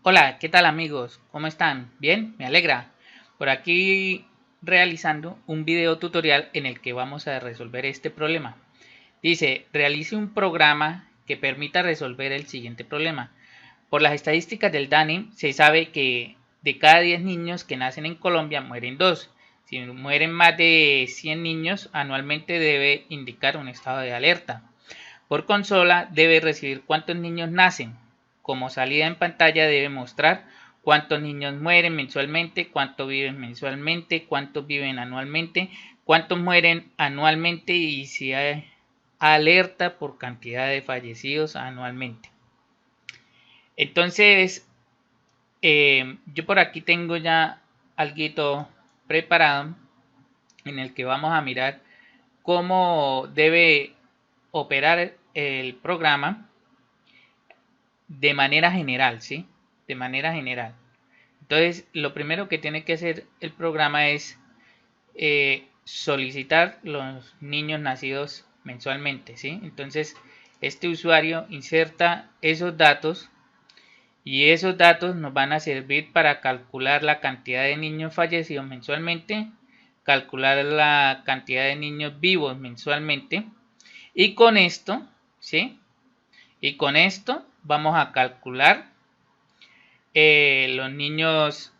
Hola, ¿qué tal amigos? ¿Cómo están? ¿Bien? Me alegra. Por aquí realizando un video tutorial en el que vamos a resolver este problema. Dice, realice un programa que permita resolver el siguiente problema. Por las estadísticas del DANI se sabe que de cada 10 niños que nacen en Colombia mueren 2. Si mueren más de 100 niños anualmente debe indicar un estado de alerta. Por consola debe recibir cuántos niños nacen. Como salida en pantalla debe mostrar cuántos niños mueren mensualmente, cuántos viven mensualmente, cuántos viven anualmente, cuántos mueren anualmente y si hay alerta por cantidad de fallecidos anualmente. Entonces, yo por aquí tengo ya algo preparado en el que vamos a mirar cómo debe operar el programa de manera general, ¿sí? De manera general. Entonces, lo primero que tiene que hacer el programa es solicitar los niños nacidos mensualmente, ¿sí? Entonces, este usuario inserta esos datos y esos datos nos van a servir para calcular la cantidad de niños fallecidos mensualmente, calcular la cantidad de niños vivos mensualmente y con esto, ¿sí? Y con esto vamos a calcular los niños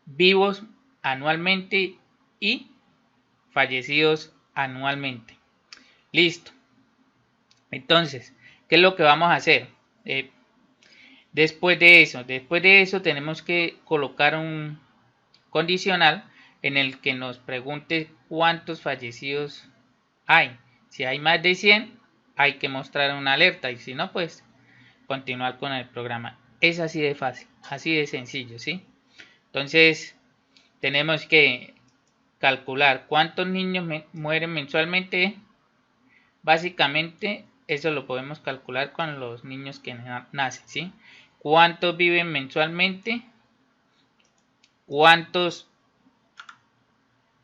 vivos anualmente y fallecidos anualmente. Listo. Entonces, ¿qué es lo que vamos a hacer? Después de eso tenemos que colocar un condicional en el que nos pregunte cuántos fallecidos hay. Si hay más de 100, hay que mostrar una alerta y si no, pues continuar con el programa. Es así de fácil, así de sencillo, ¿sí? Entonces, tenemos que calcular cuántos niños mueren mensualmente. Básicamente, eso lo podemos calcular con los niños que nacen, ¿sí? ¿Cuántos viven mensualmente? ¿Cuántos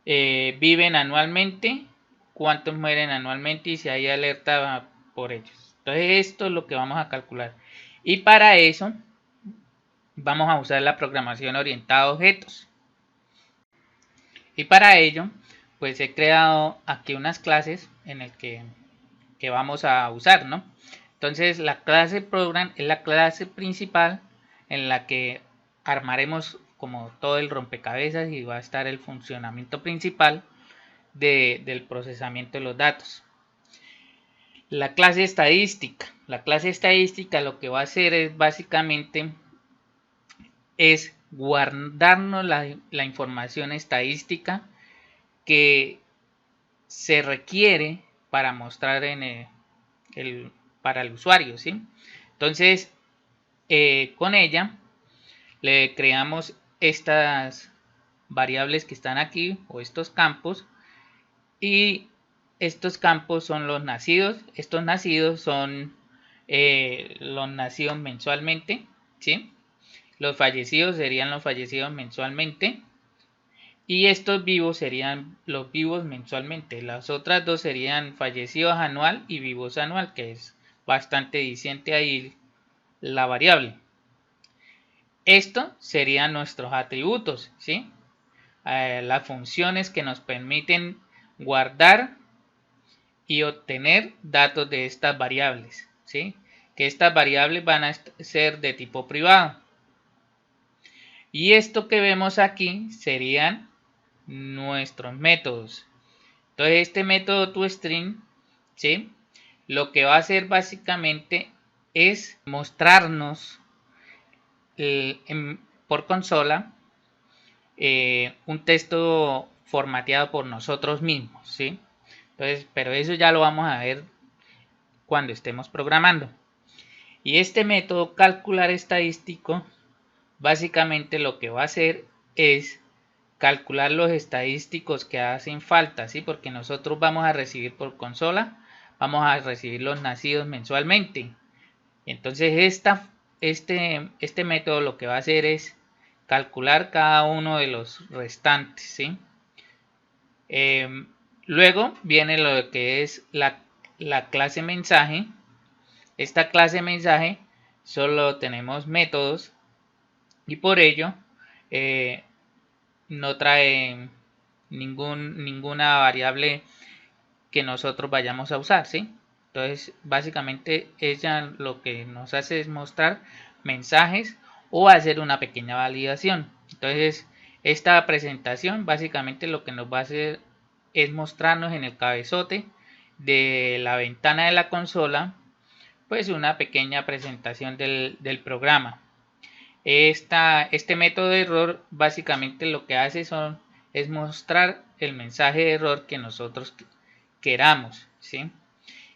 viven anualmente? ¿Cuántos mueren anualmente? Y si hay alerta por ellos. Entonces, esto es lo que vamos a calcular. Y para eso, vamos a usar la programación orientada a objetos. Y para ello, pues he creado aquí unas clases en el que vamos a usar, ¿no? Entonces la clase program es la clase principal en la que armaremos como todo el rompecabezas y va a estar el funcionamiento principal del procesamiento de los datos. La clase estadística lo que va a hacer es básicamente es guardarnos la información estadística que se requiere para mostrar para el usuario, ¿sí? Entonces, con ella le creamos estas variables que están aquí o estos campos y estos campos son los nacidos. Estos nacidos son los nacidos mensualmente, ¿sí? Los fallecidos serían los fallecidos mensualmente. Y estos vivos serían los vivos mensualmente. Las otras dos serían fallecidos anual y vivos anual, que es bastante diciente ahí la variable. Esto serían nuestros atributos, ¿sí? Las funciones que nos permiten guardar y obtener datos de estas variables, ¿sí? Que estas variables van a ser de tipo privado. Y esto que vemos aquí serían nuestros métodos. Entonces este método toString, ¿sí? Lo que va a hacer básicamente es mostrarnos por consola un texto formateado por nosotros mismos, ¿sí? Entonces, pero eso ya lo vamos a ver cuando estemos programando. Y este método calcular estadístico básicamente lo que va a hacer es calcular los estadísticos que hacen falta, ¿sí? Porque nosotros vamos a recibir por consola, vamos a recibir los nacidos mensualmente. Entonces este método lo que va a hacer es calcular cada uno de los restantes, ¿sí? Luego viene lo que es la clase mensaje. Esta clase mensaje solo tenemos métodos y por ello no trae ninguna variable que nosotros vayamos a usar, ¿sí? Entonces, básicamente ella lo que nos hace es mostrar mensajes o hacer una pequeña validación. Entonces, esta presentación básicamente lo que nos va a hacer es mostrarnos en el cabezote de la ventana de la consola, pues una pequeña presentación del programa. Este método de error básicamente lo que hace es mostrar el mensaje de error que nosotros queramos, ¿sí?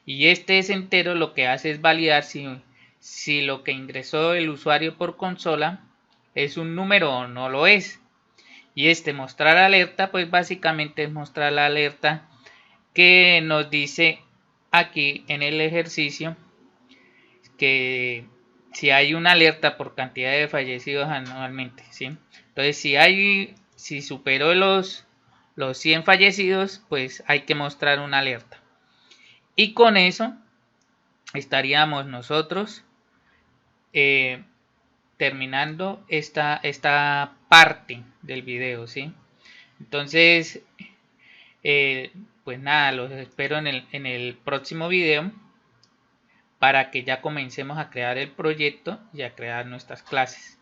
Y este es entero lo que hace es validar si lo que ingresó el usuario por consola es un número o no lo es. Y este mostrar alerta, pues básicamente es mostrar la alerta que nos dice aquí en el ejercicio que si hay una alerta por cantidad de fallecidos anualmente, ¿sí? Entonces, si superó los 100 fallecidos, pues hay que mostrar una alerta. Y con eso estaríamos nosotros terminando esta parte del video, ¿sí? Entonces, pues nada, los espero en el próximo video para que ya comencemos a crear el proyecto y a crear nuestras clases.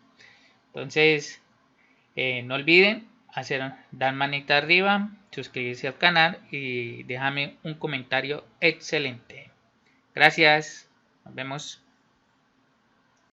Entonces, no olviden dar manita arriba, suscribirse al canal y déjame un comentario excelente. Gracias, nos vemos.